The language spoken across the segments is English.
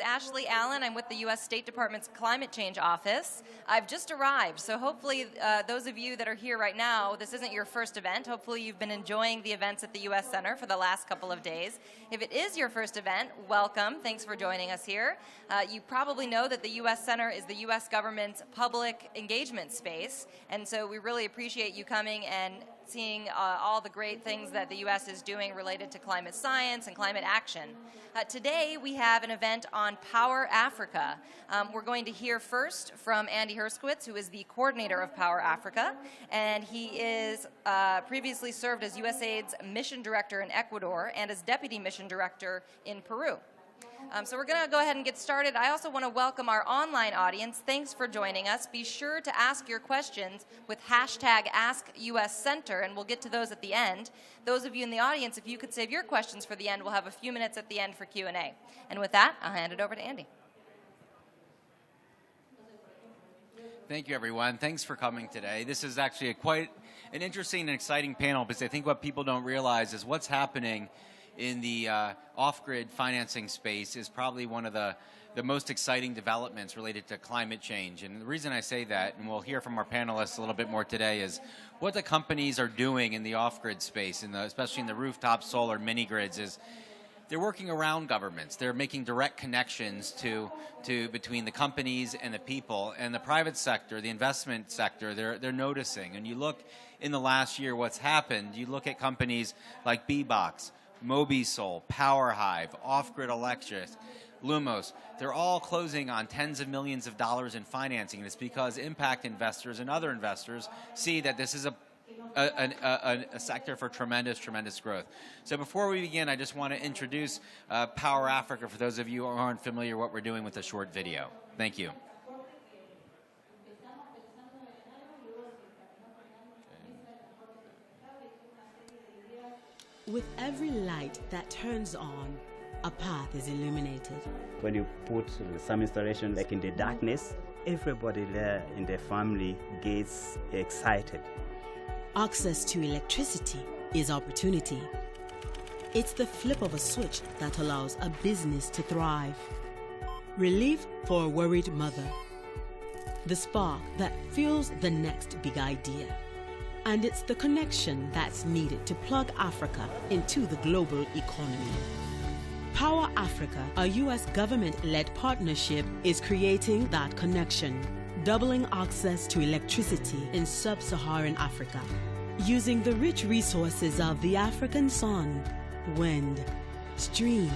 Ashley Allen. I'm with the U.S. State Department's Climate Change Office. I've just arrived, so hopefully those of you that are here right now, this isn't your first event. Hopefully you've been enjoying the events at the U.S. Center for the last couple of days. If it is your first event, welcome. Thanks for joining us here. You probably know that the U.S. Center is the U.S. government's public engagement space, and so we really appreciate you coming and seeing all the great things that the U.S. is doing related to climate science and climate action. Today we have an event on Power Africa. We're going to hear first from Andy Herskowitz, who is the coordinator of Power Africa, and he is previously served as USAID's mission director in Ecuador and as deputy mission director in Peru. So we're going to go ahead and get started. I also want to welcome our online audience. Thanks for joining us. Be sure to ask your questions with hashtag AskUSCenter, and we'll get to those at the end. Those of you in the audience, if you could save your questions for the end, we'll have a few minutes at the end for Q&A. And with that, I'll hand it over to Andy. Thank you, everyone. Thanks for coming today. This is actually quite an interesting and exciting panel, because I think what people don't realize is what's happening in the off-grid financing space is probably one of the most exciting developments related to climate change. And the reason I say that, and we'll hear from our panelists a little bit more today, is what the companies are doing in the off-grid space, especially in the rooftop solar mini-grids, is they're working around governments. They're making direct connections between the companies and the people. And the private sector, the investment sector, they're noticing. And you look in the last year what's happened, you look at companies like Bbox, Mobisol, Power Hive, Offgrid Electric, Lumos, they're all closing on tens of millions of dollars in financing. And it's because impact investors and other investors see that this is a sector for tremendous, tremendous growth. So before we begin, I just want to introduce Power Africa for those of you who aren't familiar with what we're doing with a short video. Thank you. With every light that turns on, a path is illuminated. When you put some installation like in the darkness, everybody there in the family gets excited. Access to electricity is opportunity. It's the flip of a switch that allows a business to thrive. Relief for a worried mother. The spark that fuels the next big idea. And it's the connection that's needed to plug Africa into the global economy. Power Africa, a U.S. government-led partnership, is creating that connection, doubling access to electricity in sub-Saharan Africa, using the rich resources of the African sun, wind, streams,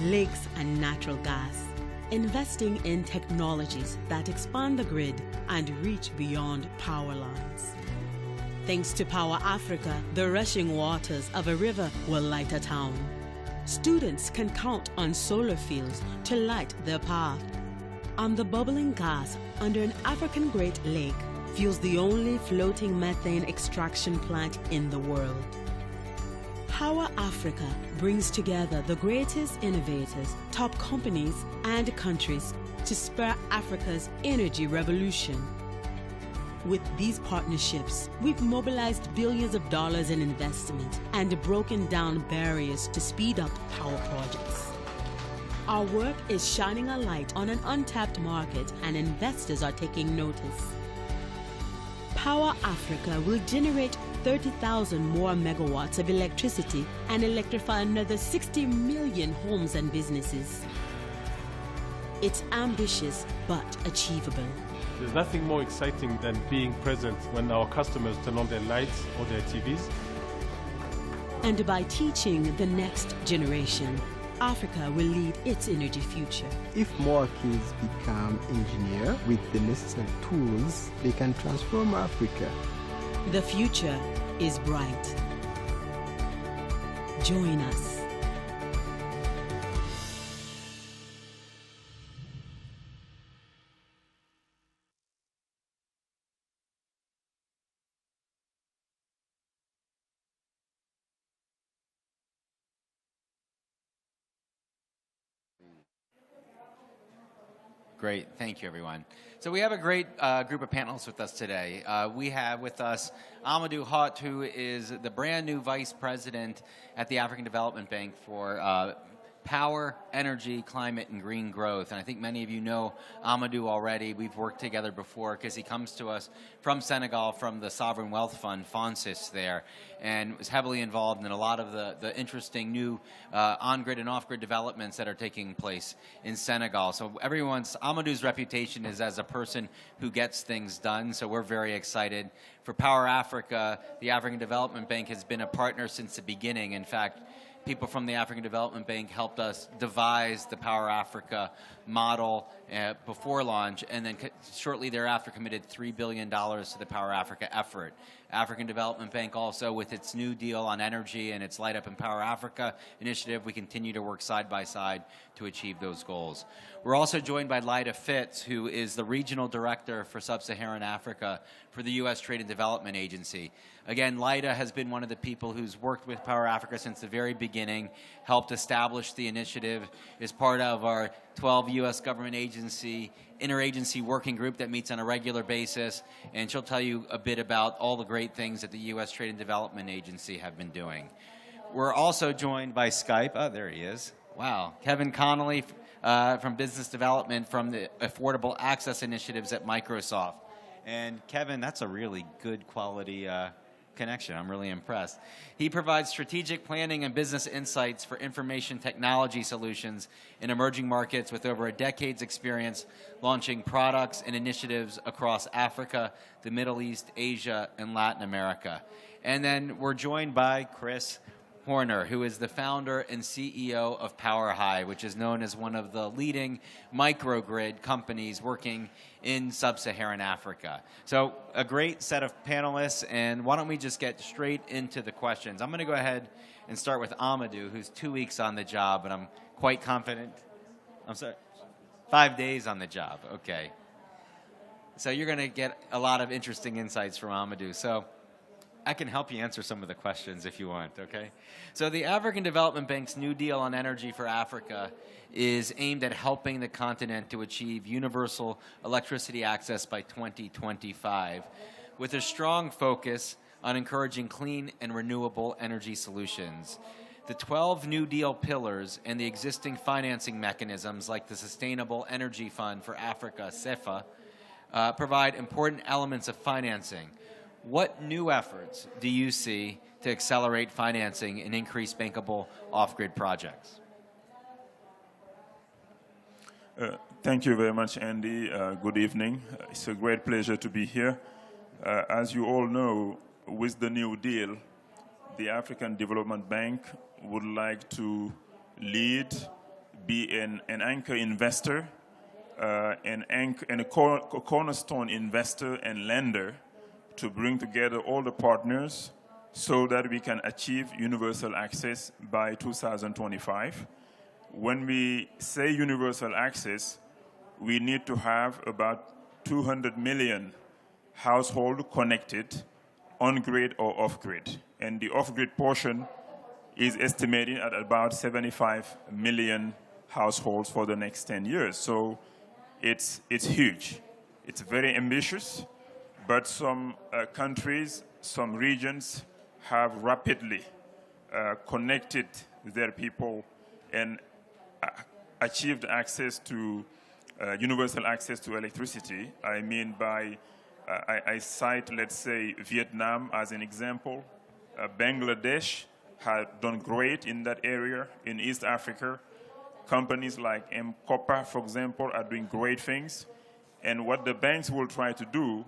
lakes, and natural gas, investing in technologies that expand the grid and reach beyond power lines. Thanks to Power Africa, the rushing waters of a river will light a town. Students can count on solar fields to light their path. And the bubbling gas under an African Great Lake fuels the only floating methane extraction plant in the world. Power Africa brings together the greatest innovators, top companies, and countries to spur Africa's energy revolution. With these partnerships, we've mobilized billions of dollars in investment and broken down barriers to speed up power projects. Our work is shining a light on an untapped market, and investors are taking notice. Power Africa will generate 30,000 more megawatts of electricity and electrify another 60 million homes and businesses. It's ambitious but achievable. There's nothing more exciting than being present when our customers turn on their lights or their TVs. And by teaching the next generation, Africa will lead its energy future. If more kids become engineers with the necessary tools, they can transform Africa. The future is bright. Join us. Great, thank you, everyone. So we have a great group of panelists with us today. We have with us Amadou Hott, who is the brand new Vice President at the African Development Bank for power, energy, climate, and green growth. And I think many of you know Amadou already. We've worked together before because he comes to us from Senegal, from the Sovereign Wealth Fund, FONSIS there, and was heavily involved in a lot of the interesting new on-grid and off-grid developments that are taking place in Senegal. So Amadou's reputation is as a person who gets things done, so we're very excited. For Power Africa, the African Development Bank has been a partner since the beginning. In fact, people from the African Development Bank helped us devise the Power Africa model before launch, and then shortly thereafter committed $3 billion to the Power Africa effort. African Development Bank also, with its new deal on energy and its Light Up Empower Africa initiative, we continue to work side by side to achieve those goals. We're also joined by Lyda Fitz, who is the Regional Director for Sub-Saharan Africa for the U.S. Trade and Development Agency. Again, Lyda has been one of the people who's worked with Power Africa since the very beginning, helped establish the initiative, is part of our 12 U.S. government agency, interagency working group that meets on a regular basis, and she'll tell you a bit about all the great things that the U.S. Trade and Development Agency have been doing. We're also joined by Skype. Oh, there he is. Wow. Kevin Connolly from Business Development from the Affordable Access Initiatives at Microsoft. And Kevin, that's a really good quality connection. I'm really impressed. He provides strategic planning and business insights for information technology solutions in emerging markets with over a decade's experience launching products and initiatives across Africa, the Middle East, Asia, and Latin America. And then we're joined by Chris Horner, who is the founder and CEO of Hive, which is known as one of the leading microgrid companies working in sub-Saharan Africa. So a great set of panelists, and why don't we just get straight into the questions. I'm going to go ahead and start with Amadou, who's 2 weeks on the job, and I'm quite confident. I'm sorry, 5 days on the job, okay. So you're going to get a lot of interesting insights from Amadou. So I can help you answer some of the questions if you want, okay? So the African Development Bank's New Deal on Energy for Africa is aimed at helping the continent to achieve universal electricity access by 2025, with a strong focus on encouraging clean and renewable energy solutions. The 12 New Deal pillars and the existing financing mechanisms like the Sustainable Energy Fund for Africa, SEFA, provide important elements of financing. What new efforts do you see to accelerate financing and increase bankable off-grid projects? Thank you very much, Andy. Good evening. It's a great pleasure to be here. As you all know, with the New Deal, the African Development Bank would like to lead, be an anchor investor, and a cornerstone investor and lender to bring together all the partners so that we can achieve universal access by 2025. When we say universal access, we need to have about 200 million households connected on-grid or off-grid. And the off-grid portion is estimated at about 75 million households for the next 10 years. So it's huge. It's very ambitious. But some countries, some regions have rapidly connected their people and achieved access to universal access to electricity. I mean by, I cite, let's say, Vietnam as an example. Bangladesh had done great in that area in East Africa. Companies like M-Copper, for example, are doing great things. And what the banks will try to do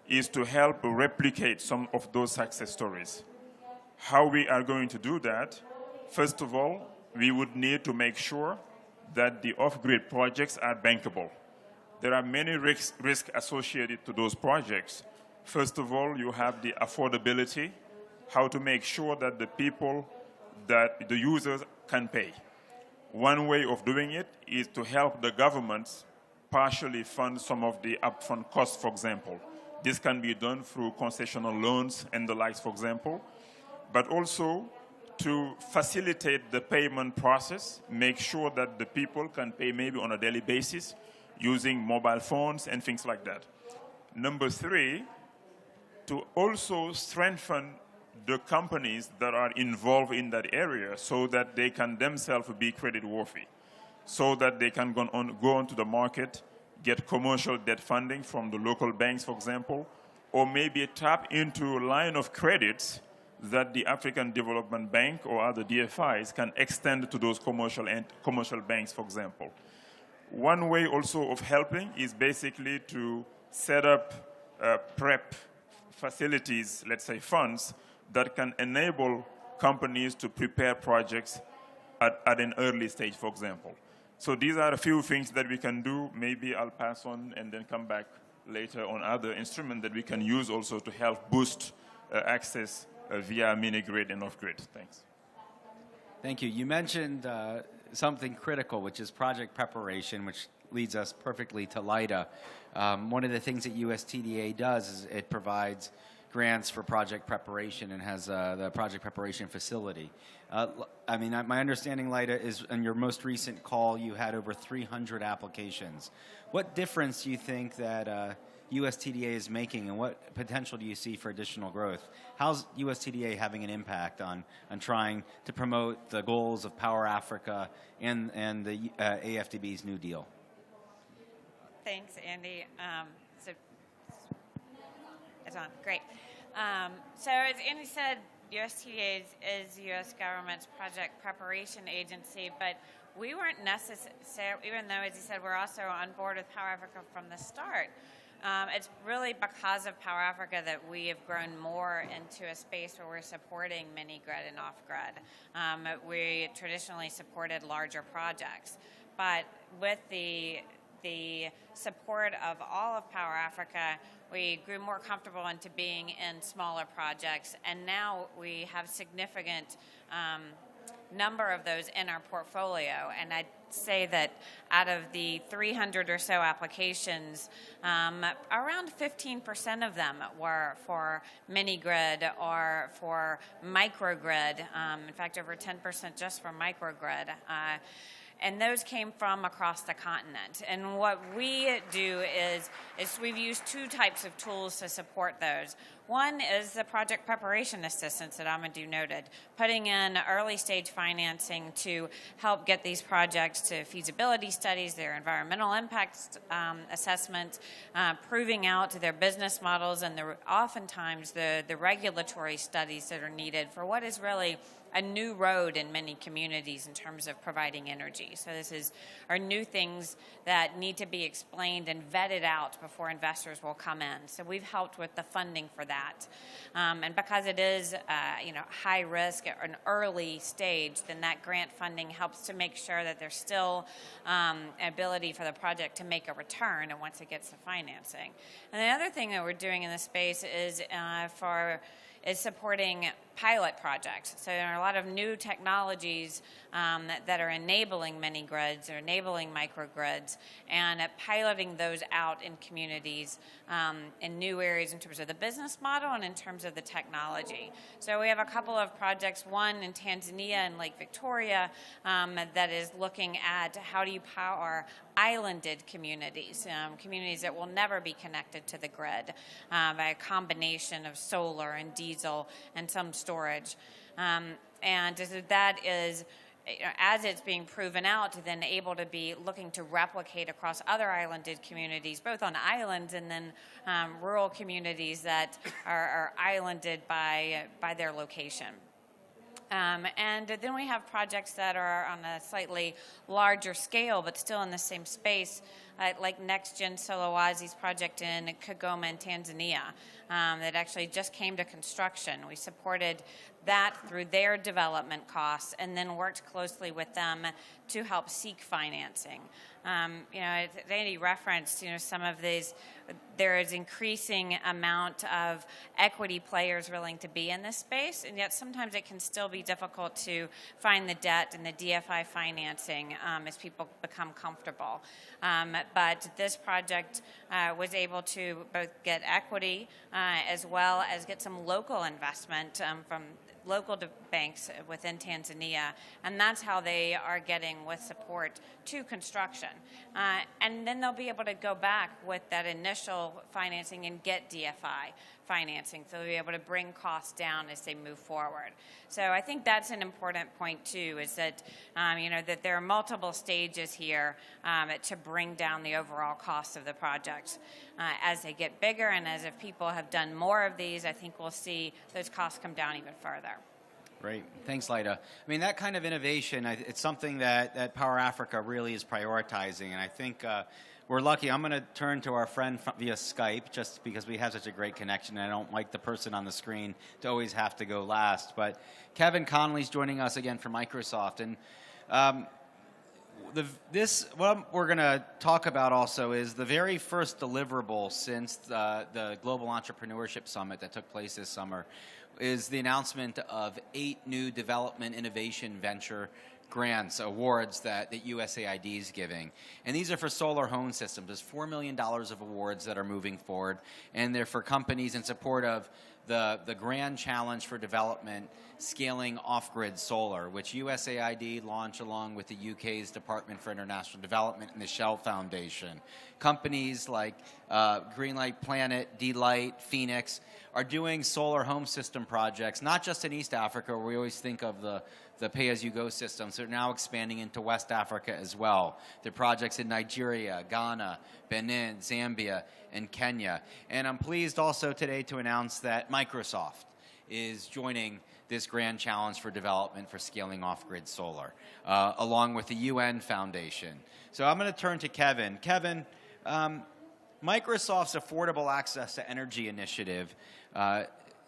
is to help replicate some of those success stories. How we are going to do that? First of all, we would need to make sure that the off-grid projects are bankable. There are many risks associated to those projects. First of all, you have the affordability, how to make sure that the people, that the users can pay. One way of doing it is to help the governments partially fund some of the upfront costs, for example. This can be done through concessional loans and the likes, for example, but also to facilitate the payment process, make sure that the people can pay maybe on a daily basis using mobile phones and things like that. Number three, to also strengthen the companies that are involved in that area so that they can themselves be credit worthy, so that they can go onto the market, get commercial debt funding from the local banks, for example, or maybe tap into a line of credits that the African Development Bank or other DFIs can extend to those commercial banks, for example. One way also of helping is basically to set up prep facilities, let's say funds, that can enable companies to prepare projects at an early stage, for example. So these are a few things that we can do. Maybe I'll pass on and then come back later on other instruments that we can use also to help boost access via mini-grid and off-grid. Thanks. Thank you. You mentioned something critical, which is project preparation, which leads us perfectly to LIDA. One of the things that USTDA does is it provides grants for project preparation and has the project preparation facility. I mean, my understanding, LIDA, is in your most recent call, you had over 300 applications. What difference do you think that USTDA is making, and what potential do you see for additional growth? How's USTDA having an impact on trying to promote the goals of Power Africa and the AFDB's New Deal? Thanks, Andy. So it's on. Great. So as Andy said, USTDA is the U.S. government's project preparation agency, but we weren't necessarily, even though, as he said, we're also on board with Power Africa from the start. It's really because of Power Africa that we have grown more into a space where we're supporting mini-grid and off-grid. We traditionally supported larger projects, but with the support of all of Power Africa, we grew more comfortable into being in smaller projects, and now we have significant number of those in our portfolio. And I'd say that out of the 300 or so applications, around 15% of them were for mini-grid or for microgrid. In fact, over 10% just for microgrid. And those came from across the continent. And what we do is we've used two types of tools to support those. One is the project preparation assistance that Amadou noted, putting in early stage financing to help get these projects to feasibility studies, their environmental impact assessments, proving out their business models, and oftentimes the regulatory studies that are needed for what is really a new road in many communities in terms of providing energy. So this are new things that need to be explained and vetted out before investors will come in. So we've helped with the funding for that. And because it is high risk or an early stage, then that grant funding helps to make sure that there's still an ability for the project to make a return and once it gets the financing. And the other thing that we're doing in this space is supporting pilot projects. So there are a lot of new technologies that are enabling mini-grids or enabling microgrids, and piloting those out in communities in new areas in terms of the business model and in terms of the technology. So we have a couple of projects, one in Tanzania and Lake Victoria, that is looking at how do you power islanded communities, communities that will never be connected to the grid by a combination of solar and diesel and some storage. And that is, as it's being proven out, then able to be looking to replicate across other islanded communities, both on islands and then rural communities that are islanded by their location. And then we have projects that are on a slightly larger scale, but still in the same space, like NextGen Solowazi's project in Kigoma in Tanzania, that actually just came to construction. We supported that through their development costs and then worked closely with them to help seek financing. Andy referenced, some of these, there is increasing amount of equity players willing to be in this space, and yet sometimes it can still be difficult to find the debt and the DFI financing as people become comfortable. But this project was able to both get equity as well as get some local investment from local banks within Tanzania, and that's how they are getting with support to construction. And then they'll be able to go back with that initial financing and get DFI financing, so they'll be able to bring costs down as they move forward. So I think that's an important point too, is that that there are multiple stages here to bring down the overall cost of the projects. As they get bigger, and as if people have done more of these, I think we'll see those costs come down even further. Great. Thanks, Lyda. I mean, that kind of innovation, it's something that Power Africa really is prioritizing, and I think we're lucky. I'm going to turn to our friend via Skype, just because we have such a great connection, and I don't like the person on the screen to always have to go last. But Kevin Connolly's joining us again from Microsoft, and what we're going to talk about also is the very first deliverable since the Global Entrepreneurship Summit that took place this summer is the announcement of 8 new development innovation venture grants, awards that USAID is giving. And these are for solar home systems. There's $4 million of awards that are moving forward, and they're for companies in support of the grand challenge for development, scaling off-grid solar, which USAID launched along with the UK's Department for International Development and the Shell Foundation. Companies like Greenlight Planet, D-Light, Phoenix are doing solar home system projects, not just in East Africa, where we always think of the pay-as-you-go systems. They're now expanding into West Africa as well. There are projects in Nigeria, Ghana, Benin, Zambia, and Kenya. And I'm pleased also today to announce that Microsoft is joining this grand challenge for development for scaling off-grid solar, along with the UN Foundation. So I'm going to turn to Kevin. Kevin, Microsoft's Affordable Access to Energy initiative,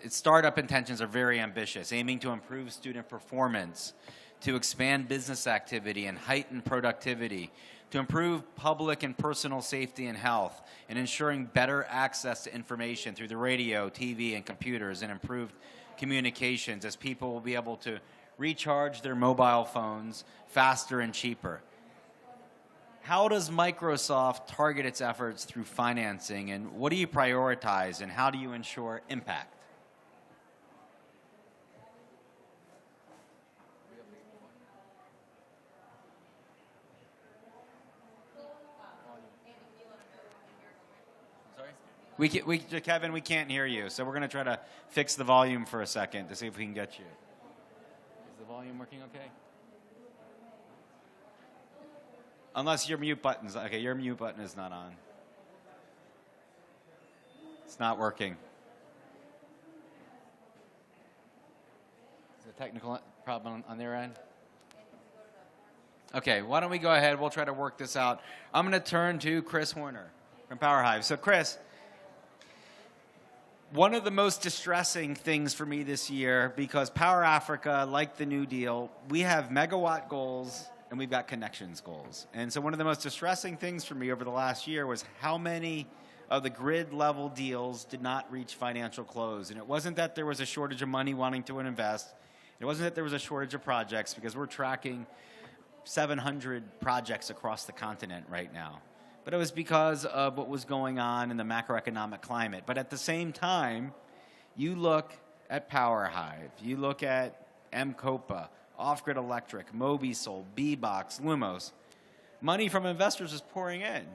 its startup intentions are very ambitious, aiming to improve student performance, to expand business activity and heighten productivity, to improve public and personal safety and health, and ensuring better access to information through the radio, TV, and computers, and improved communications as people will be able to recharge their mobile phones faster and cheaper. How does Microsoft target its efforts through financing, and what do you prioritize, and how do you ensure impact? Kevin, we can't hear you, so we're going to try to fix the volume for a second to see if we can get you. Is the volume working okay? Unless your mute button's, okay, your mute button is not on. It's not working. Is it a technical problem on their end? Okay, why don't we go ahead, we'll try to work this out. I'm going to turn to Chris Horner from Power Hive. So Chris, one of the most distressing things for me this year, because Power Africa, like the New Deal, we have megawatt goals and we've got connections goals. And so one of the most distressing things for me over the last year was how many of the grid level deals did not reach financial close. And it wasn't that there was a shortage of money wanting to invest. It wasn't that there was a shortage of projects, because we're tracking 700 projects across the continent right now. But it was because of what was going on in the macroeconomic climate. But at the same time, you look at Power Hive, you look at M-Copa, Offgrid Electric, Mobisol, B-Box, Lumos. Money from investors was pouring in.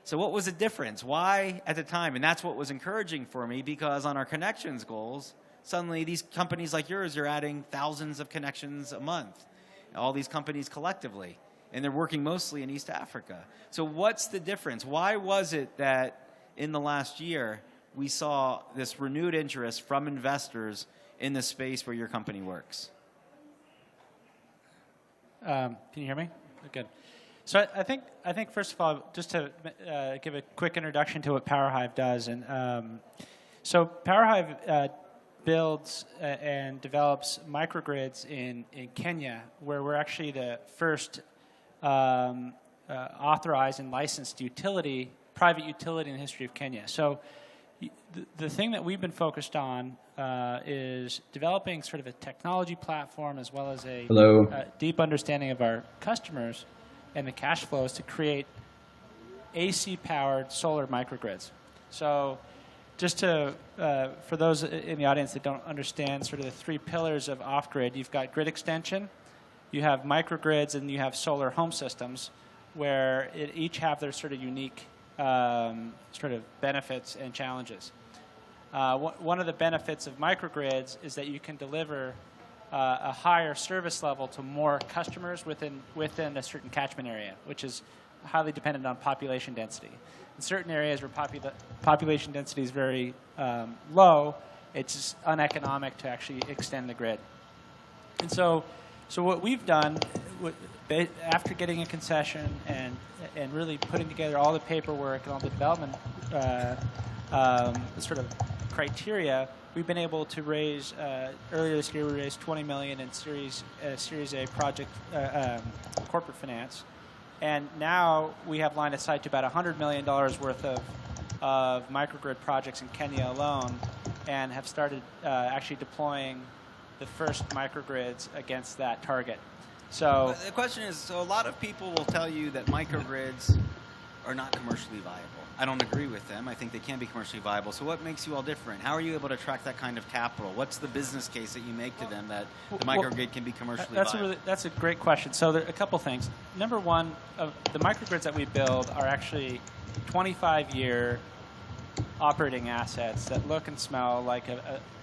So what was the difference? Why at the time? And that's what was encouraging for me, because on our connections goals, suddenly these companies like yours are adding thousands of connections a month. All these companies collectively. And they're working mostly in East Africa. So what's the difference? Why was it that in the last year we saw this renewed interest from investors in the space where your company works? Can you hear me? Good. So I think first of all, just to give a quick introduction to what Power Hive does. And so Power Hive builds and develops microgrids in Kenya, where we're actually the first authorized and licensed private utility in the history of Kenya. So the thing that we've been focused on is developing sort of a technology platform, as well as a deep understanding of our customers and the cash flows to create AC-powered solar microgrids. So just to, for those in the audience that don't understand sort of the 3 pillars of off-grid, you've got grid extension, you have microgrids, and you have solar home systems, where each have their sort of unique sort of benefits and challenges. One of the benefits of microgrids is that you can deliver a higher service level to more customers within a certain catchment area, which is highly dependent on population density. In certain areas where population density is very low, it's just uneconomic to actually extend the grid. And so what we've done, after getting a concession and really putting together all the paperwork and all the development sort of criteria, we've been able to raise, earlier this year we raised $20 million in Series A project corporate finance. And now we have line of sight to about $100 million worth of microgrid projects in Kenya alone, and have started actually deploying the first microgrids against that target. So the question is, so a lot of people will tell you that microgrids are not commercially viable. I don't agree with them. I think they can be commercially viable. So what makes you all different? How are you able to attract that kind of capital? What's the business case that you make to them that the microgrid can be commercially viable? That's a great question. So there are a couple things. Number one, the microgrids that we build are actually 25-year operating assets that look and smell like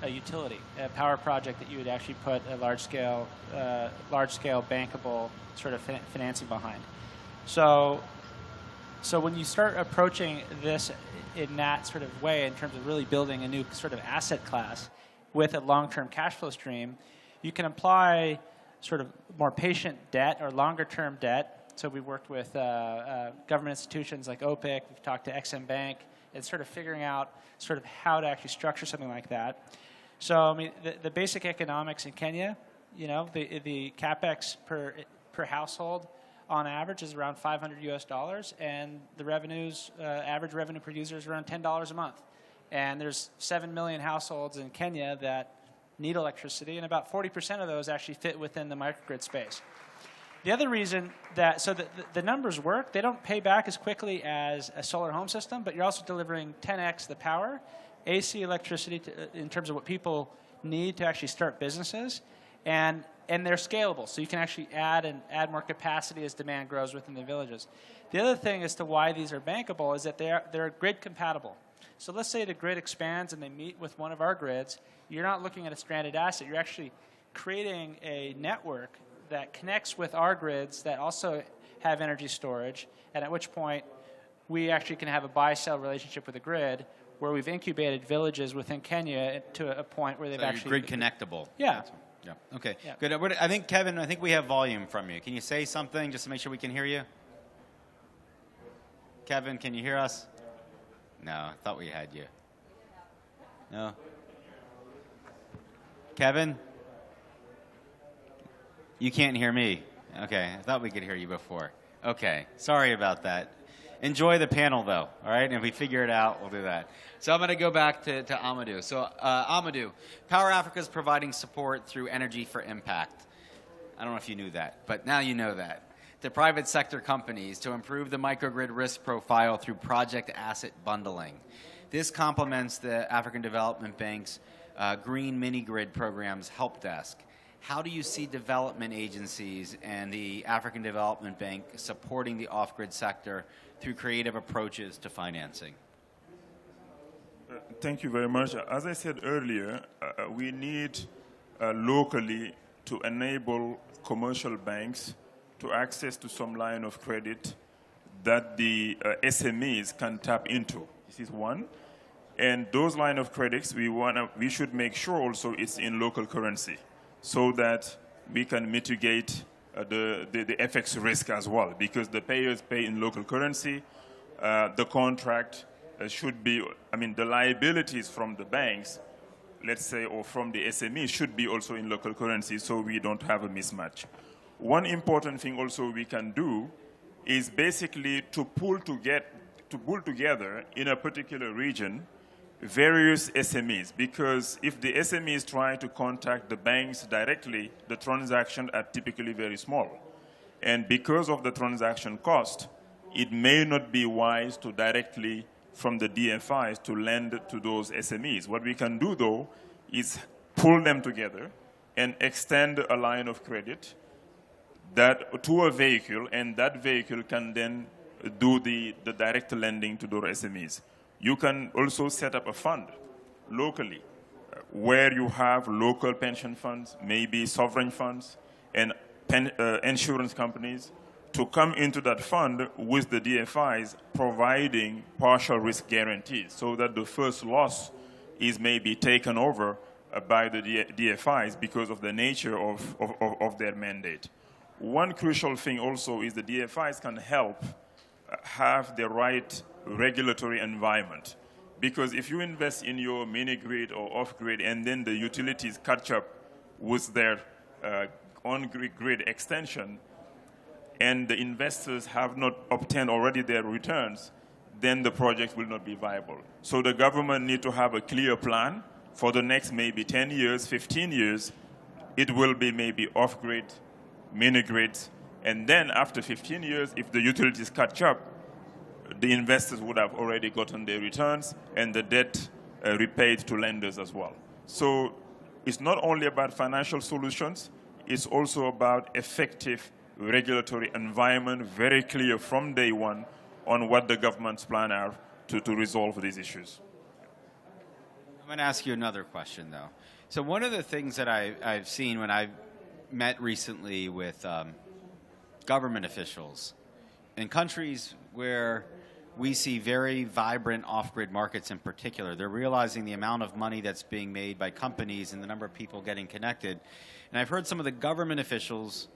a utility, a power project that you would actually put a large-scale bankable sort of financing behind. So when you start approaching this in that sort of way, in terms of really building a new sort of asset class with a long-term cash flow stream, you can apply sort of more patient debt or longer-term debt. So we worked with government institutions like OPIC. We've talked to XM Bank, and sort of figuring out sort of how to actually structure something like that. So I mean, the basic economics in Kenya, the capex per household on average is around $500 and the revenues, average revenue per user is around $10 a month. And there's 7 million households in Kenya that need electricity, and about 40% of those actually fit within the microgrid space. The other reason that, so the numbers work, they don't pay back as quickly as a solar home system, but you're also delivering 10x the power, AC electricity in terms of what people need to actually start businesses, and they're scalable, so you can actually add more capacity as demand grows within the villages. The other thing as to why these are bankable is that they're grid compatible. So let's say the grid expands and they meet with one of our grids. You're not looking at a stranded asset. You're actually creating a network that connects with our grids that also have energy storage, and at which point we actually can have a buy-sell relationship with the grid where we've incubated villages within Kenya to a point where they've actually... grid connectable. Yeah. Yeah. Okay. Yeah. Good. I think, Kevin, we have volume from you. Can you say something just to make sure we can hear you? Kevin, can you hear us? No, I thought we had you. No? Kevin? You can't hear me. Okay, I thought we could hear you before. Okay, sorry about that. Enjoy the panel, though, all right? And if we figure it out, we'll do that. So I'm going to go back to Amadou. So Amadou, Power Africa is providing support through Energy for Impact. I don't know if you knew that, but now you know that. To private sector companies to improve the microgrid risk profile through project asset bundling. This complements the African Development Bank's Green Mini-Grid Program's help desk. How do you see development agencies and the African Development Bank supporting the off-grid sector through creative approaches to financing? Thank you very much. As I said earlier, we need locally to enable commercial banks to access to some line of credit that the SMEs can tap into. This is one. And those line of credits, we should make sure also it's in local currency, so that we can mitigate the FX risk as well, because the payers pay in local currency. The contract should be, the liabilities from the banks, let's say, or from the SME should be also in local currency, so we don't have a mismatch. One important thing also we can do is basically to pull together in a particular region various SMEs, because if the SMEs try to contact the banks directly, the transactions are typically very small. And because of the transaction cost, it may not be wise to directly, from the DFIs, to lend to those SMEs. What we can do, though, is pull them together and extend a line of credit to a vehicle, and that vehicle can then do the direct lending to those SMEs. You can also set up a fund locally, where you have local pension funds, maybe sovereign funds, and insurance companies, to come into that fund with the DFIs providing partial risk guarantees so that the first loss is maybe taken over by the DFIs because of the nature of their mandate. One crucial thing also is the DFIs can help have the right regulatory environment. Because if you invest in your mini-grid or off-grid and then the utilities catch up with their on-grid extension, and the investors have not obtained already their returns, then the project will not be viable. So the government needs to have a clear plan for the next maybe 10 years, 15 years. It will be maybe off-grid, mini-grids, and then after 15 years, if the utilities catch up, the investors would have already gotten their returns and the debt repaid to lenders as well. So it's not only about financial solutions, it's also about effective regulatory environment, very clear from day one on what the government's plan are to resolve these issues. I'm going to ask you another question, though. So one of the things that I've seen when I've met recently with government officials in countries where we see very vibrant off-grid markets in particular, they're realizing the amount of money that's being made by companies and the number of people getting connected. And I've heard some of the government officials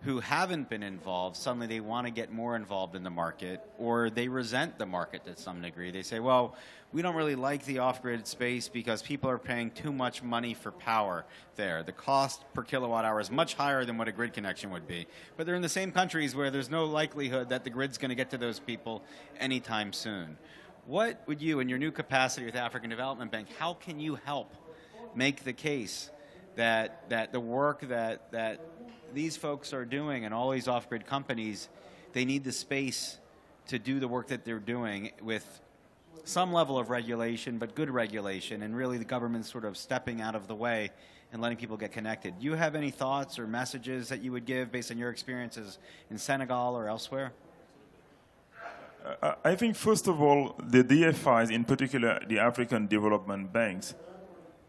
who haven't been involved, suddenly they want to get more involved in the market, or they resent the market to some degree. They say, well, we don't really like the off-grid space because people are paying too much money for power there. The cost per kilowatt hour is much higher than what a grid connection would be. But they're in the same countries where there's no likelihood that the grid's going to get to those people anytime soon. What would you, in your new capacity with the African Development Bank, how can you help make the case that the work that these folks are doing and all these off-grid companies, they need the space to do the work that they're doing with some level of regulation, but good regulation, and really the government sort of stepping out of the way and letting people get connected. Do you have any thoughts or messages that you would give based on your experiences in Senegal or elsewhere? I think, first of all, the DFIs, in particular the African Development Banks,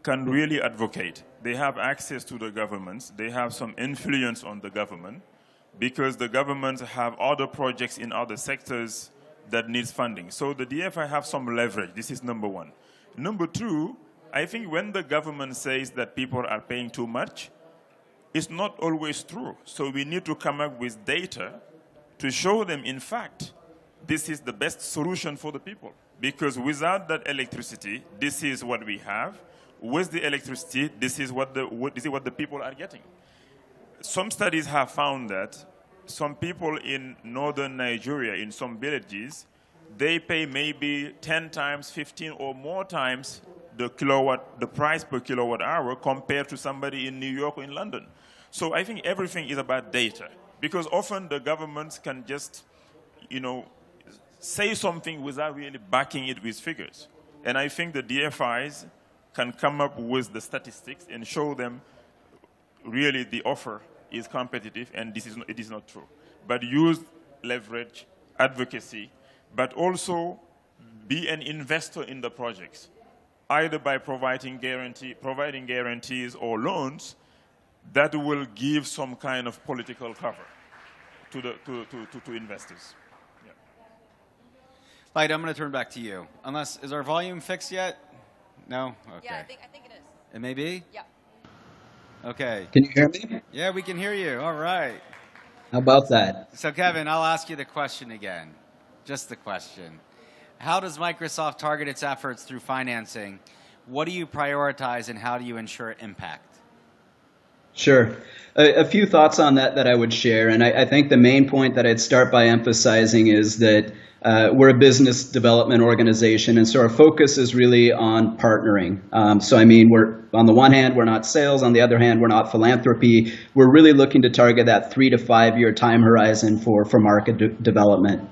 can really advocate. They have access to the governments. They have some influence on the government because the governments have other projects in other sectors that needs funding. So the DFI have some leverage. This is number one. Number two, I think when the government says that people are paying too much, it's not always true. So we need to come up with data to show them, in fact, this is the best solution for the people. Because without that electricity, this is what we have. With the electricity, this is what the people are getting. Some studies have found that some people in northern Nigeria, in some villages, they pay maybe 10 times, 15 or more times the price per kilowatt hour compared to somebody in New York or in London. So I think everything is about data, because often the governments can just, say something without really backing it with figures. And I think the DFIs can come up with the statistics and show them really the offer is competitive, and it is not true. But use leverage, advocacy, but also be an investor in the projects, either by providing guarantees or loans that will give some kind of political cover to investors. Yeah. Light, I'm going to turn back to you. Is our volume fixed yet? No? Okay. Yeah, I think it is. It may be? Yeah. Okay. Can you hear me? Yeah, we can hear you. All right. How about that? So, Kevin, I'll ask you the question again. Just the question. How does Microsoft target its efforts through financing? What do you prioritize, and how do you ensure impact? Sure. A few thoughts on that I would share. And I think the main point that I'd start by emphasizing is that we're a business development organization, and so our focus is really on partnering. So, we're on the one hand, we're not sales. On the other hand, we're not philanthropy. We're really looking to target that 3 to 5 year time horizon for market development.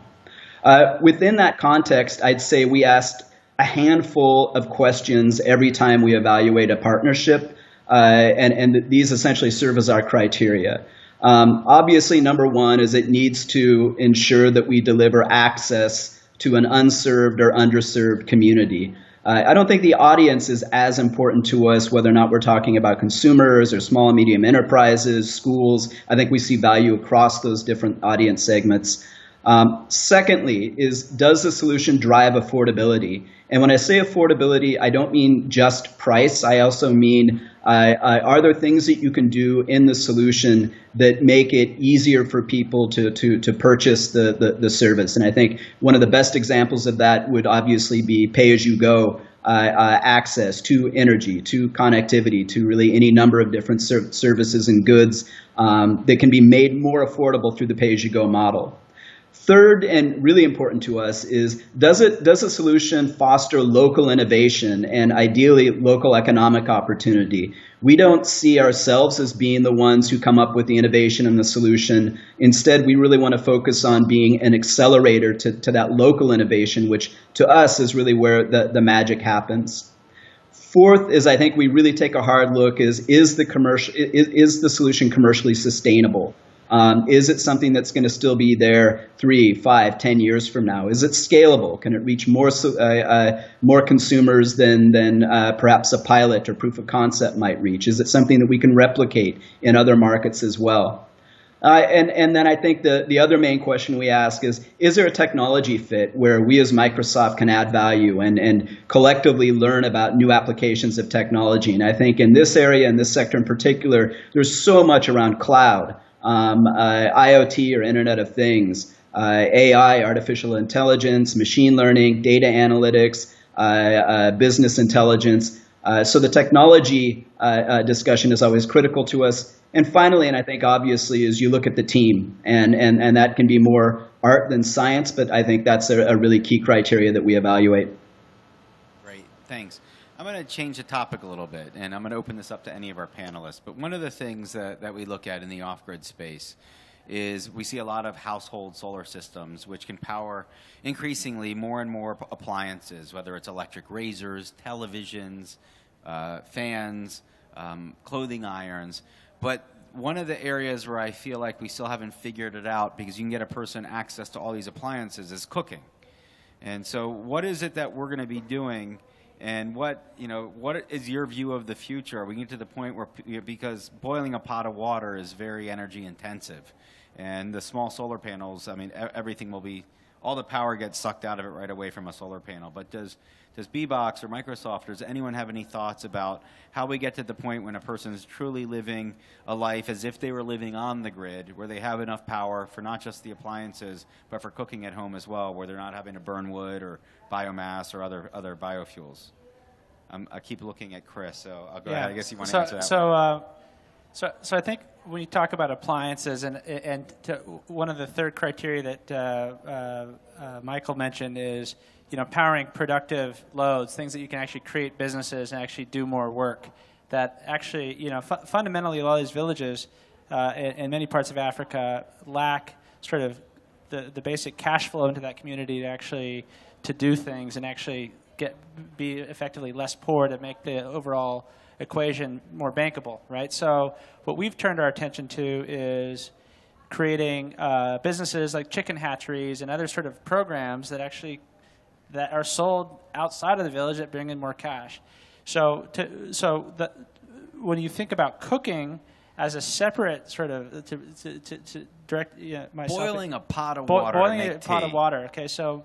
Within that context, I'd say we asked a handful of questions every time we evaluate a partnership, and these essentially serve as our criteria. Obviously, number one is it needs to ensure that we deliver access to an unserved or underserved community. I don't think the audience is as important to us, whether or not we're talking about consumers or small and medium enterprises, schools. I think we see value across those different audience segments. Secondly, does the solution drive affordability? And when I say affordability, I don't mean just price. I also mean, are there things that you can do in the solution that make it easier for people to purchase the service? And I think one of the best examples of that would obviously be pay-as-you-go access to energy, to connectivity, to really any number of different services and goods that can be made more affordable through the pay-as-you-go model. Third, and really important to us, is does a solution foster local innovation and ideally local economic opportunity? We don't see ourselves as being the ones who come up with the innovation and the solution. Instead, we really want to focus on being an accelerator to that local innovation, which to us is really where the magic happens. Fourth is, I think we really take a hard look is the solution commercially sustainable? Is it something that's going to still be there 3, 5, 10 years from now? Is it scalable? Can it reach more consumers than perhaps a pilot or proof of concept might reach? Is it something that we can replicate in other markets as well? And then I think the other main question we ask is there a technology fit where we as Microsoft can add value and collectively learn about new applications of technology? And I think in this area, in this sector in particular, there's so much around cloud. IoT or Internet of Things, AI, artificial intelligence, machine learning, data analytics, business intelligence. So the technology discussion is always critical to us. And finally, and I think obviously, is you look at the team, and that can be more art than science, but I think that's a really key criteria that we evaluate. Great, thanks. I'm going to change the topic a little bit, and I'm going to open this up to any of our panelists. But one of the things that we look at in the off-grid space is we see a lot of household solar systems which can power increasingly more and more appliances, whether it's electric razors, televisions, fans, clothing irons. But one of the areas where I feel like we still haven't figured it out, because you can get a person access to all these appliances, is cooking. And so what is it that we're going to be doing? And what is your view of the future? Are we getting to the point where, because boiling a pot of water is very energy intensive, and the small solar panels, I mean, everything will be, all the power gets sucked out of it right away from a solar panel. But does B-Box or Microsoft, does anyone have any thoughts about how we get to the point when a person is truly living a life as if they were living on the grid, where they have enough power for not just the appliances, but for cooking at home as well, where they're not having to burn wood or biomass or other biofuels? I keep looking at Chris, so I'll go ahead. I guess you want to answer that. So I think when you talk about appliances, and one of the third criteria that Michael mentioned is, powering productive loads, things that you can actually create businesses and actually do more work. That actually, fundamentally, a lot of these villages in many parts of Africa lack sort of the basic cash flow into that community to do things and actually be effectively less poor, to make the overall equation more bankable, right? So what we've turned our attention to is creating businesses like chicken hatcheries and other sort of programs that are sold outside of the village that bring in more cash. So when you think about cooking as a separate sort of to direct myself, boiling a pot of water, boiling a pot of water. Okay, so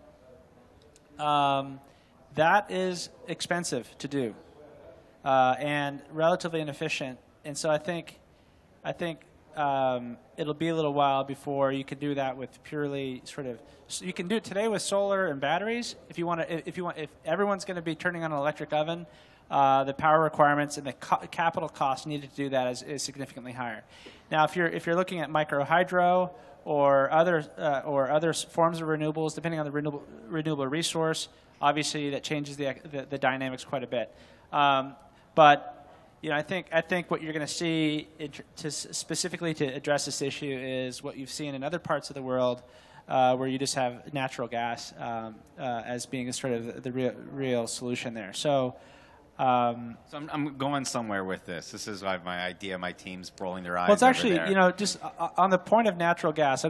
that is expensive to do and relatively inefficient. And so I think it'll be a little while before you can do that with purely sort of. So you can do it today with solar and batteries. If everyone's going to be turning on an electric oven, the power requirements and the capital cost needed to do that is significantly higher. Now, if you're looking at micro hydro or other forms of renewables, depending on the renewable resource, obviously that changes the dynamics quite a bit. But I think what you're going to see specifically to address this issue is what you've seen in other parts of the world, where you just have natural gas as being sort of the real solution there. So I'm going somewhere with this. This is my idea. My team's rolling their eyes. Well, it's actually, there. Just on the point of natural gas, I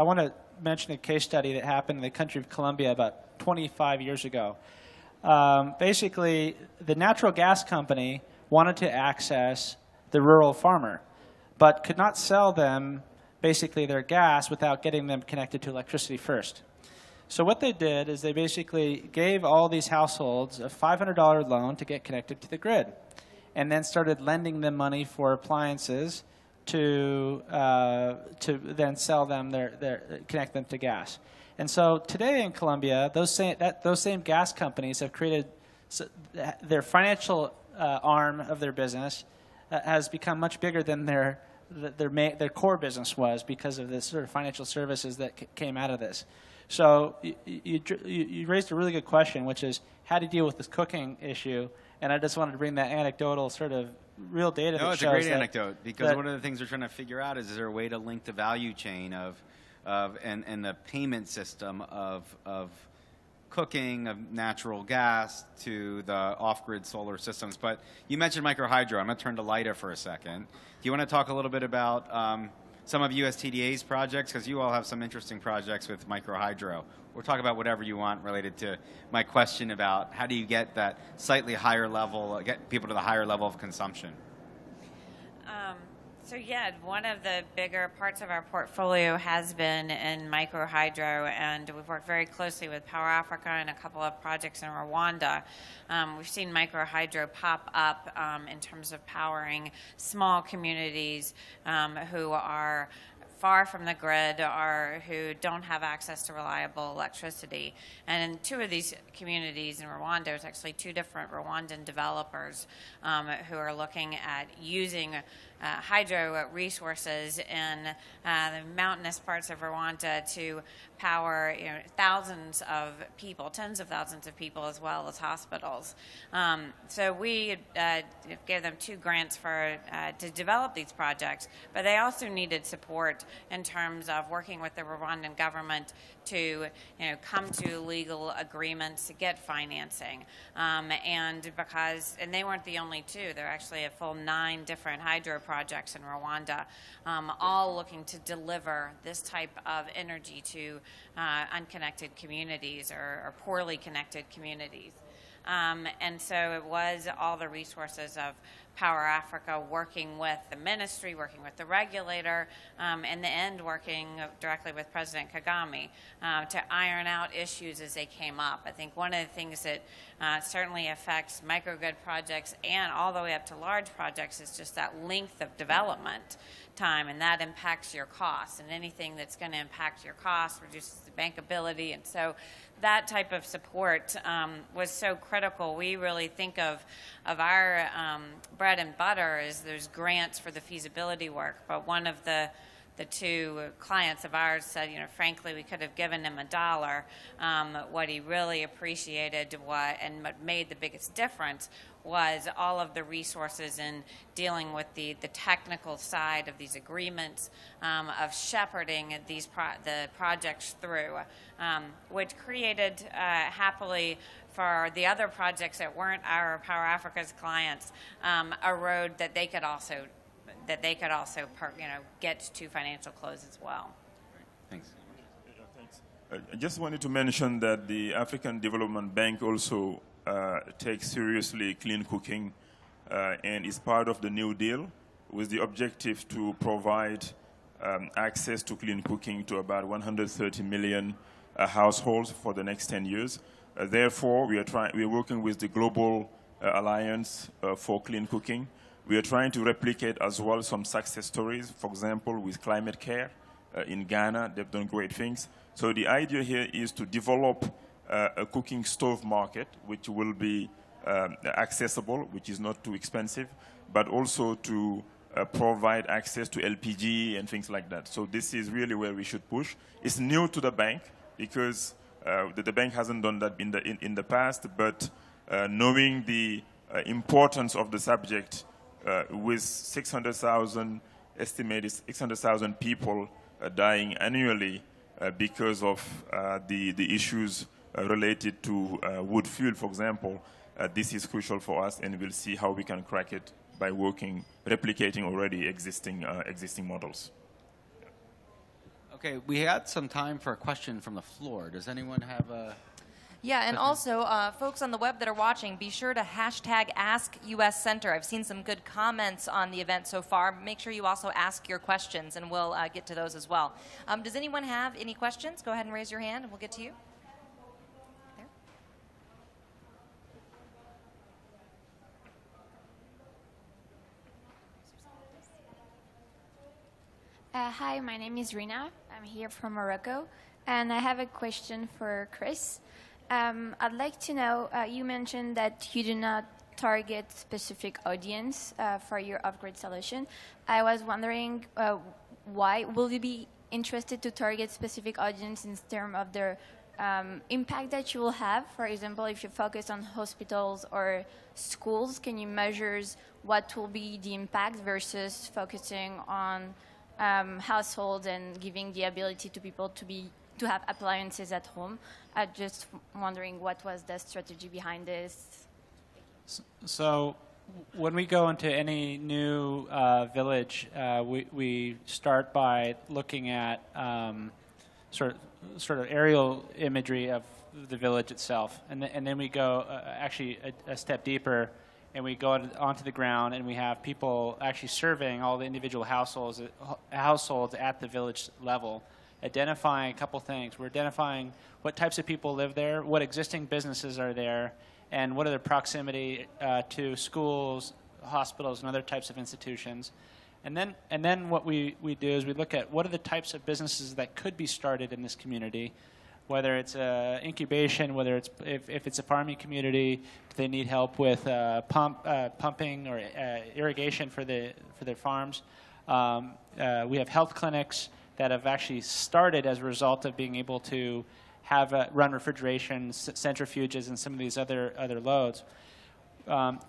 want to mention a case study that happened in the country of Colombia about 25 years ago. basically the natural gas company wanted to access the rural farmer, but could not sell them basically their gas without getting them connected to electricity first. So what they did is they basically gave all these households a $500 loan to get connected to the grid, and then started lending them money for appliances to then sell them connect them to gas. And so today in Colombia, those same gas companies have created their financial arm of their business has become much bigger than their core business was because of this sort of financial services that came out of this. So you raised a really good question, which is how to deal with this cooking issue. And I just wanted to bring that anecdotal sort of real data. No, that it's a shows great anecdote, because that one of the things we're trying to figure out is there a way to link the value chain and the payment system of cooking, of natural gas to the off-grid solar systems. But you mentioned microhydro. I'm going to turn to Lida for a second. Do you want to talk a little bit about some of USTDA's projects? Because you all have some interesting projects with microhydro. Or talk about whatever you want related to my question about how do you get that slightly higher level, get people to the higher level of consumption? So yeah, one of the bigger parts of our portfolio has been in microhydro, and we've worked very closely with Power Africa and a couple of projects in Rwanda. We've seen microhydro pop up in terms of powering small communities who are far from the grid or who don't have access to reliable electricity. And in two of these communities in Rwanda, there's actually two different Rwandan developers who are looking at using hydro resources in the mountainous parts of Rwanda to power thousands of people, tens of thousands of people, as well as hospitals. So we gave them 2 grants to develop these projects, but they also needed support in terms of working with the Rwandan government to come to legal agreements to get financing. And they weren't the only 2. There are actually a full 9 different hydro projects in Rwanda, all looking to deliver this type of energy to unconnected communities or poorly connected communities. And so it was all the resources of Power Africa working with the ministry, working with the regulator, in the end working directly with President Kagame to iron out issues as they came up. I think one of the things that certainly affects microgrid projects and all the way up to large projects is just that length of development time, and that impacts your costs. And anything that's going to impact your costs reduces the bankability. And so that type of support was so critical. We really think of our bread and butter as there's grants for the feasibility work, but one of the 2 clients of ours said, frankly, we could have given him $1. What he really appreciated and what made the biggest difference was all of the resources in dealing with the technical side of these agreements, of shepherding the projects through, which created happily for the other projects that weren't our Power Africa's clients, a road that they could also get to financial close as well. Thanks. Yeah, thanks. I just wanted to mention that the African Development Bank also takes seriously clean cooking and is part of the New Deal with the objective to provide access to clean cooking to about 130 million households for the next 10 years. Therefore, we are working with the Global Alliance for Clean Cooking. We are trying to replicate as well some success stories, for example, with Climate Care in Ghana. They've done great things. So the idea here is to develop a cooking stove market, which will be accessible, which is not too expensive, but also to provide access to LPG and things like that. So this is really where we should push. It's new to the bank because the bank hasn't done that in the past, but knowing the importance of the subject, with 600,000 estimated 600,000 people dying annually because of the issues related to wood fuel, for example, this is crucial for us, and we'll see how we can crack it by replicating already existing models. Okay, we had some time for a question from the floor. Does anyone have a Yeah, and also, folks on the web that are watching, be sure to hashtag AskUSCenter. I've seen some good comments on the event so far. Make sure you also ask your questions, and we'll get to those as well. Does anyone have any questions? Go ahead and raise your hand, and we'll get to you. Hi, my name is Reena. I'm here from Morocco, and I have a question for Chris. I'd like to know, you mentioned that you do not target specific audience for your Offgrid solution. I was wondering why. Will you be interested to target specific audience in terms of the impact that you will have? For example, if you focus on hospitals or schools, can you measure what will be the impact versus focusing on households and giving the ability to people to have appliances at home? I'm just wondering what was the strategy behind this. So when we go into any new village, we start by looking at sort of aerial imagery of the village itself, and then we go actually a step deeper, and we go onto the ground, and we have people actually surveying all the individual households at the village level, identifying a couple things. We're identifying what types of people live there, what existing businesses are there, and what are their proximity to schools, hospitals, and other types of institutions. And then what we do is we look at what are the types of businesses that could be started in this community, whether it's incubation, whether it's if it's a farming community, do they need help with pumping or irrigation for their farms. We have health clinics that have actually started as a result of being able to have run refrigeration, centrifuges, and some of these other loads.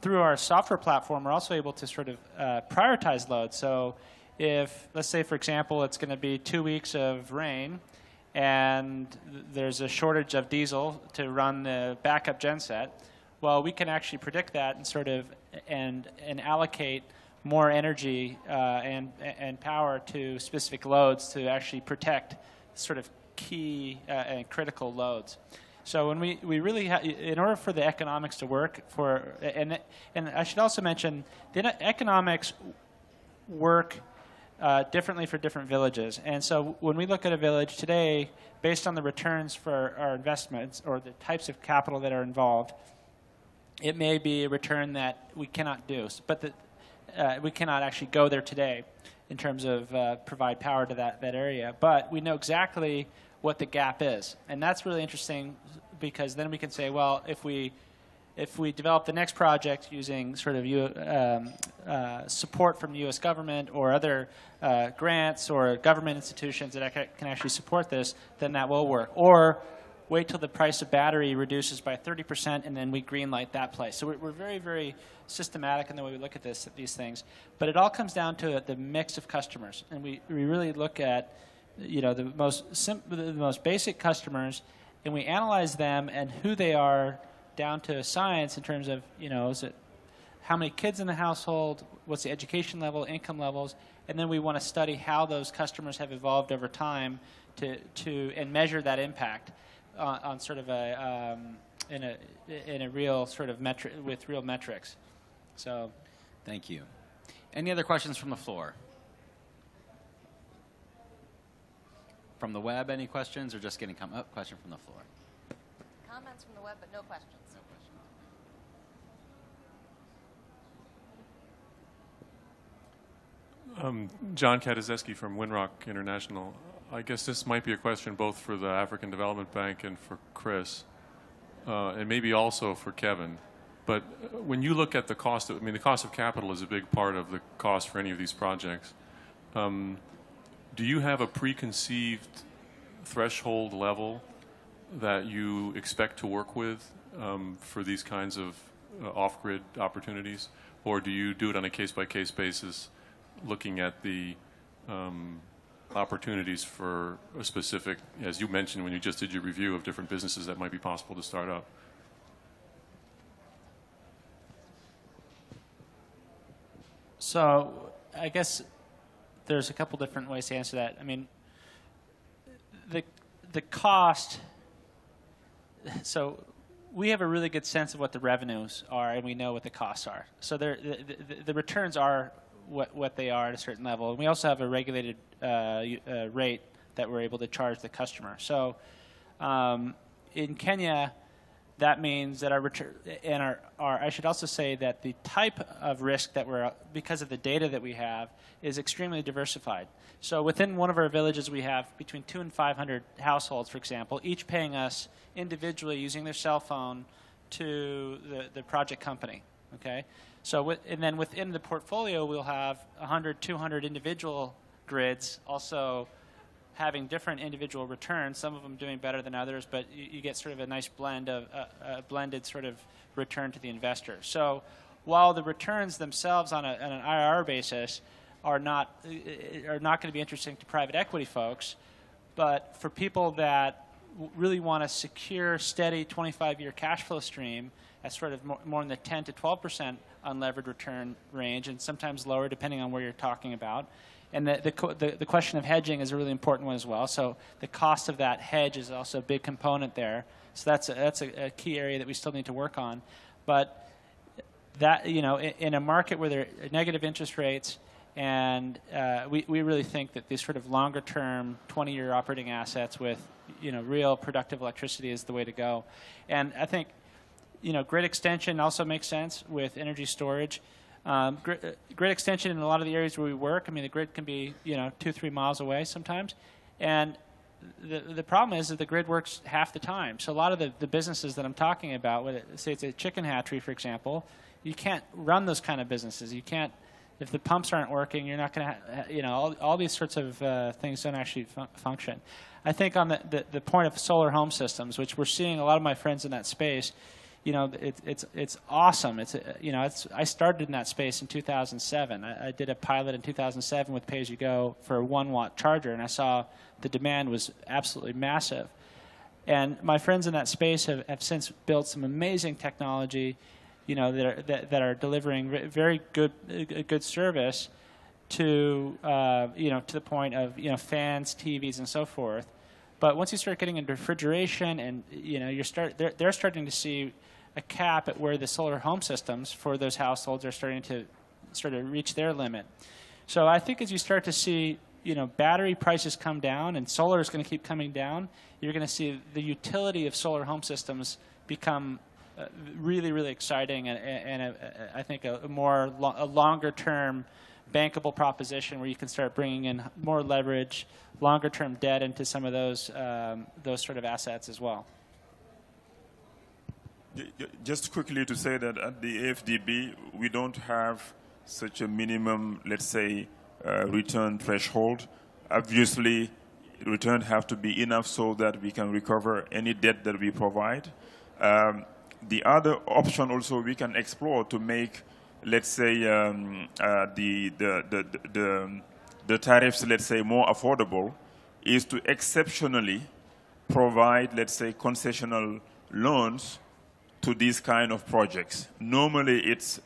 Through our software platform, we're also able to sort of prioritize loads. So if, let's say, for example, it's going to be 2 weeks of rain, and there's a shortage of diesel to run the backup genset, well, we can actually predict that and sort of and allocate more energy and power to specific loads to actually protect sort of key and critical loads. So when we really in order for the economics to work and I should also mention the economics work differently for different villages. And so when we look at a village today, based on the returns for our investments or the types of capital that are involved, it may be a return that we cannot do, but we cannot actually go there today in terms of provide power to that area. But we know exactly what the gap is. And that's really interesting because then we can say, well, if we develop the next project using sort of support from the U.S. government or other grants or government institutions that can actually support this, then that will work. Or wait till the price of battery reduces by 30%, and then we greenlight that place. So we're very, very systematic in the way we look at these things. But it all comes down to the mix of customers, and we really look at the most basic customers, and we analyze them and who they are down to science in terms of, is it how many kids in the household, what's the education level, income levels, and then we want to study how those customers have evolved over time and measure that impact on sort of in a real sort of metric with real metrics. So, thank you. Any other questions from the floor? From the web, any questions, or just getting question from the floor? Comments from the web, but no questions. John Katazeski from Winrock International. I guess this might be a question both for the African Development Bank and for Chris, and maybe also for Kevin. But when you look at the cost the cost of capital is a big part of the cost for any of these projects. Do you have a preconceived threshold level that you expect to work with for these kinds of off-grid opportunities? Or do you do it on a case-by-case basis, looking at the opportunities for a specific, as you mentioned when you just did your review of different businesses that might be possible to start up? So I guess there's a couple different ways to answer that. I mean, the cost so we have a really good sense of what the revenues are, and we know what the costs are. So the returns are what they are at a certain level. And we also have a regulated rate that we're able to charge the customer. So in Kenya, that means that our return, and I should also say that the type of risk that we're, because of the data that we have, is extremely diversified. So within one of our villages, we have between 200 and 500 households, for example, each paying us individually using their cell phone to the project company. Okay, so and then within the portfolio, we'll have 100, 200 individual grids also having different individual returns, some of them doing better than others, but you get sort of a nice blend of a blended sort of return to the investor. So while the returns themselves on an IRR basis are not going to be interesting to private equity folks, but for people that really want a secure, steady 25-year cash flow stream at sort of more in the 10 to 12% unlevered return range, and sometimes lower depending on where you're talking about. And the question of hedging is a really important one as well. So the cost of that hedge is also a big component there. So that's a key area that we still need to work on. But that, you know, in a market where there are negative interest rates, and we really think that these sort of longer-term 20-year operating assets with, you know, real productive electricity is the way to go. And I think, you know, grid extension also makes sense with energy storage. Grid extension in a lot of the areas where we work, I mean, the grid can be, you know, 2-3 miles away sometimes. And the problem is that the grid works half the time. So a lot of the businesses that I'm talking about, say it's a chicken hatchery, for example, you can't run those kind of businesses. You can't, if the pumps aren't working, you're not going to, you know, all these sorts of things don't actually function. I think on the point of solar home systems, which we're seeing a lot of my friends in that space, you know, it's awesome. You know, I started in that space in 2007. I did a pilot in 2007 with pay-as-you-go for a 1-watt charger, and I saw the demand was absolutely massive. And my friends in that space have since built some amazing technology, you know, that are delivering very good service to you know, to the point of, you know, fans, TVs, and so forth. But once you start getting into refrigeration, and, you know, they're starting to see a cap at where the solar home systems for those households are starting to sort of reach their limit. So I think as you start to see, you know, battery prices come down and solar is going to keep coming down, you're going to see the utility of solar home systems become really, really exciting, and I think a longer-term bankable proposition where you can start bringing in more leverage, longer-term debt into some of those sort of assets as well. Just quickly to say that at the AFDB, we don't have such a minimum, let's say, return threshold. Obviously, return have to be enough so that we can recover any debt that we provide. The other option also we can explore to make, let's say, the tariffs, let's say, more affordable, is to exceptionally provide, let's say, concessional loans to these kind of projects. Normally, it's